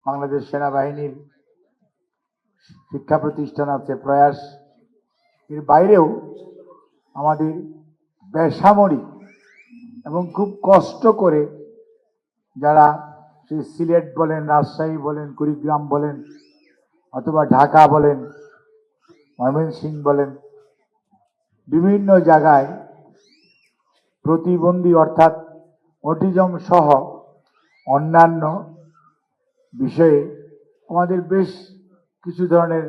বাংলাদেশ সেনাবাহিনীর শিক্ষা প্রতিষ্ঠান আছে প্রয়াস, এর বাইরেও আমাদের বেসামরিক এবং খুব কষ্ট করে যারা সেই সিলেট বলেন, রাজশাহী বলেন, কুড়িগ্রাম বলেন, অথবা ঢাকা বলেন, ময়মনসিংহ বলেন, বিভিন্ন জায়গায় প্রতিবন্ধী অর্থাৎ অটিজম সহ অন্যান্য বিষয়ে আমাদের বেশ কিছু ধরনের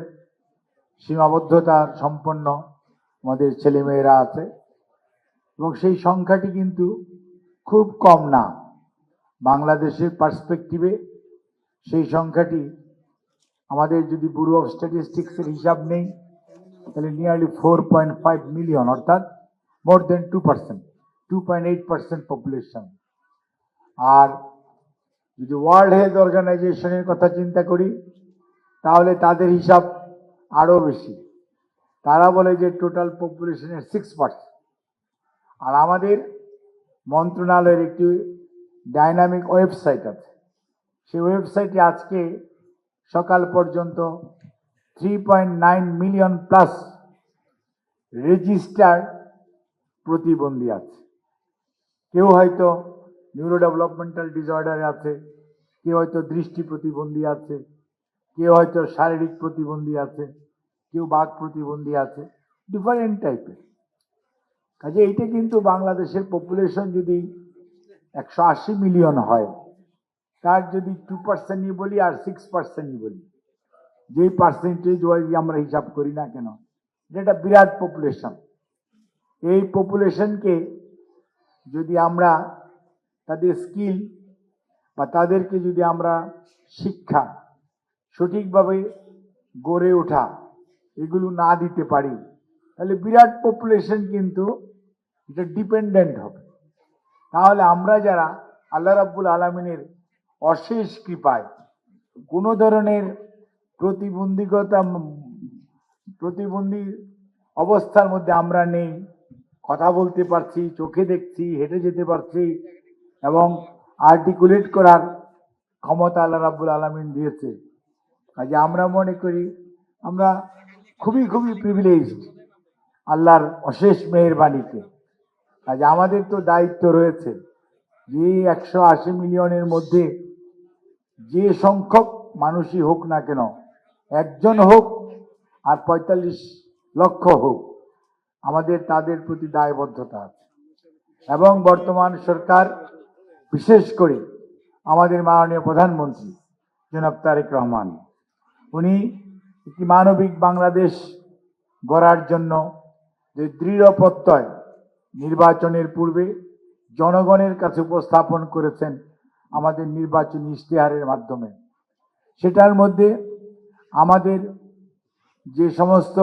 সীমাবদ্ধতা সম্পন্ন আমাদের ছেলেমেয়েরা আছে, এবং সেই সংখ্যাটি কিন্তু খুব কম না। বাংলাদেশের পার্সপেক্টিভে সেই সংখ্যাটি আমাদের যদি ব্যুরো অফ স্ট্যাটিস্টিক্সের হিসাব নেই তাহলে নিয়ারলি 4.5 মিলিয়ন, অর্থাৎ মোর দেন 2%, 2.8% পপুলেশন। আর যদি ওয়ার্ল্ড হেলথ অর্গানাইজেশনের কথা চিন্তা করি তাহলে তাদের হিসাব আরও বেশি। তারা বলে যে টোটাল পপুলেশনের 6%। আর আমাদের মন্ত্রণালয়ের একটি ডাইনামিক ওয়েবসাইট আছে, সেই ওয়েবসাইটে আজকে সকাল পর্যন্ত 3.9 মিলিয়ন প্লাস রেজিস্টার্ড প্রতিবন্ধী আছে। কেউ হয়তো নিউরো ডেভেলপমেন্টাল ডিসঅর্ডারে আছে, কেউ হয়তো দৃষ্টি প্রতিবন্ধী আছে, কেউ হয়তো শারীরিক প্রতিবন্ধী আছে, কেউ বাক প্রতিবন্ধী আছে, ডিফারেন্ট টাইপের। কাজে এইটা কিন্তু বাংলাদেশের পপুলেশন যদি 180 মিলিয়ন হয়, তার যদি 2% বলি আর 6% বলি, যেই পার্সেন্টেজ ওয়াইজ আমরা হিসাব করি না কেন, এটা বিরাট পপুলেশন। এই পপুলেশনকে যদি আমরা তাদের স্কিল বা তাদেরকে যদি আমরা শিক্ষা, সঠিকভাবে গড়ে ওঠা এগুলো না দিতে পারি, তাহলে বিরাট পপুলেশন কিন্তু এটা ডিপেন্ডেন্ট হবে। তাহলে আমরা যারা আল্লাহ রাব্বুল আলামিনের অশেষ কৃপায় কোনো ধরনের প্রতিবন্ধী অবস্থার মধ্যে আমরা নেই, কথা বলতে পারছি, চোখে দেখছি, হেঁটে যেতে পারছি, এবং আর্টিকুলেট করার ক্ষমতা আল্লাহ রাব্বুল আলামিন দিয়েছে। কাজে আমরা মনে করি আমরা খুবই খুবই প্রিভিলেজড আল্লাহর অশেষ মেহেরবানিতে। কাজে আমাদের তো দায়িত্ব রয়েছে যে 180 মিলিয়নের মধ্যে যে সংখ্যক মানুষই হোক না কেন, একজন হোক আর 45 লক্ষ হোক, আমাদের তাদের প্রতি দায়বদ্ধতা আছে। এবং বর্তমান সরকার, বিশেষ করে আমাদের মাননীয় প্রধানমন্ত্রী জনাব তারেক রহমান, উনি একটি মানবিক বাংলাদেশ গড়ার জন্য যে দৃঢ় প্রত্যয় নির্বাচনের পূর্বে জনগণের কাছে উপস্থাপন করেছেন আমাদের নির্বাচনী ইশতেহারের মাধ্যমে, সেটার মধ্যে আমাদের যে সমস্ত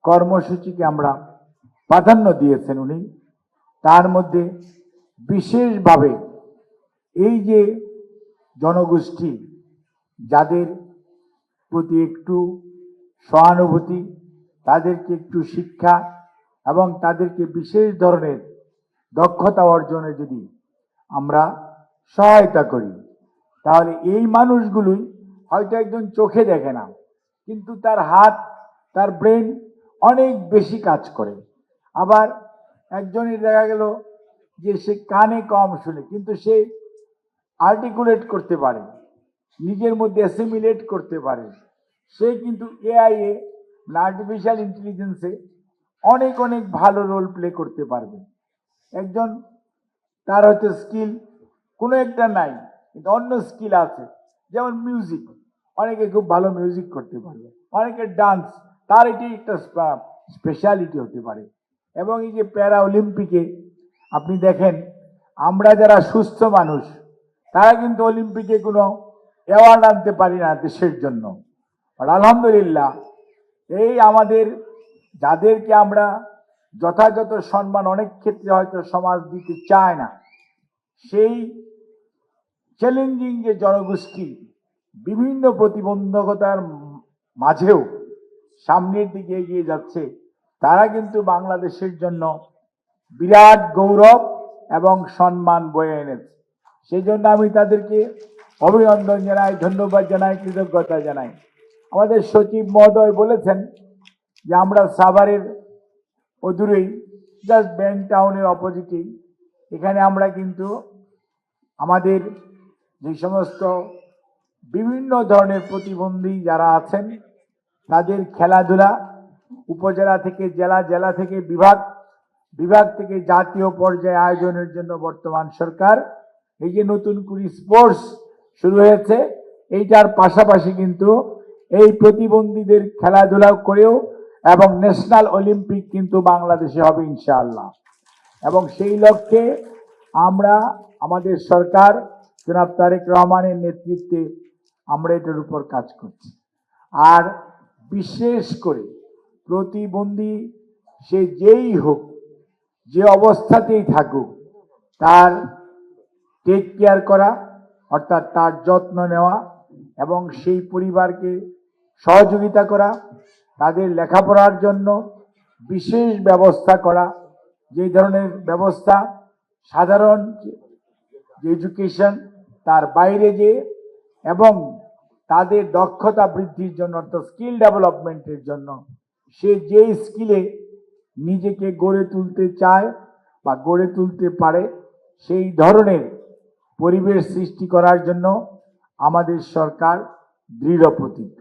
কর্মসূচিকে আমরা প্রাধান্য দিয়েছেন উনি, তার মধ্যে বিশেষভাবে এই যে জনগোষ্ঠী যাদের প্রতি একটু সহানুভূতি, তাদেরকে একটু শিক্ষা এবং তাদেরকে বিশেষ ধরনের দক্ষতা অর্জনে যদি আমরা সহায়তা করি, তাহলে এই মানুষগুলোই হয়তো একজন চোখে দেখে না, কিন্তু তার হাত, তার ব্রেন অনেক বেশি কাজ করে। আবার একজনের দেখা গেল যে সে কানে কম শুনে, কিন্তু সে আর্টিকুলেট করতে পারে, নিজের মধ্যে অ্যাসিমিলেট করতে পারে। সে কিন্তু এআই এ, আর্টিফিশিয়াল ইন্টেলিজেন্সে অনেক অনেক ভালো রোল প্লে করতে পারবে। একজন তার হয়তো স্কিল কোনো একটা নাই, কিন্তু অন্য স্কিল আছে, যেমন মিউজিক, অনেকে খুব ভালো মিউজিক করতে পারবে, অনেকের ডান্স, তার এটি একটা স্পেশালিটি হতে পারে। এবং এই যে প্যারা অলিম্পিকে আপনি দেখেন, আমরা যারা সুস্থ মানুষ তারা কিন্তু অলিম্পিকে কোনো অ্যাওয়ার্ড আনতে পারি না দেশের জন্য। আর আলহামদুলিল্লাহ, এই আমাদের যাদেরকে আমরা যথাযথ সম্মান অনেক ক্ষেত্রে হয়তো সমাজ দিতে চায় না, সেই চ্যালেঞ্জিং যে জনগোষ্ঠী বিভিন্ন প্রতিবন্ধকতার মাঝেও সামনের দিকে এগিয়ে যাচ্ছে, তারা কিন্তু বাংলাদেশের জন্য বিরাট গৌরব এবং সম্মান বয়ে এনেছে। সেই জন্য আমি তাদেরকে অভিনন্দন জানাই, ধন্যবাদ জানাই, কৃতজ্ঞতা জানাই। আমাদের সচিব মহোদয় বলেছেন যে আমরা সাভারের অদূরেই, জাস্ট ব্যাংক টাউনের অপোজিটেই, এখানে আমরা কিন্তু আমাদের যে সমস্ত বিভিন্ন ধরনের প্রতিবন্ধী যারা আছেন তাদের খেলাধুলা উপজেলা থেকে জেলা, জেলা থেকে বিভাগ, বিভাগ থেকে জাতীয় পর্যায়ে আয়োজনের জন্য বর্তমান সরকার এই যে নতুন করে স্পোর্টস শুরু হয়েছে, এইটার পাশাপাশি কিন্তু এই প্রতিবন্ধীদের খেলাধুলা করেও এবং ন্যাশনাল অলিম্পিক কিন্তু বাংলাদেশে হবে ইনশাআল্লাহ। এবং সেই লক্ষ্যে আমরা আমাদের সরকার জনাব তারেক রহমানের নেতৃত্বে আমরা এটার উপর কাজ করছি। আর বিশেষ করে প্রতিবন্ধী সে যেই হোক, যে অবস্থাতেই থাকুক, তার টেক কেয়ার করা, অর্থাৎ তার যত্ন নেওয়া এবং সেই পরিবারকে সহযোগিতা করা, তাদের লেখাপড়ার জন্য বিশেষ ব্যবস্থা করা, যে ধরনের ব্যবস্থা সাধারণ যে এডুকেশন তার বাইরে যে, এবং তাদের দক্ষতা বৃদ্ধির জন্য অর্থাৎ স্কিল ডেভেলপমেন্টের জন্য সে যে স্কিলে নিজেকে গড়ে তুলতে চায় বা গড়ে তুলতে পারে সেই ধরনের পরিবেশ সৃষ্টি করার জন্য আমাদের সরকার দৃঢ় প্রতিজ্ঞ।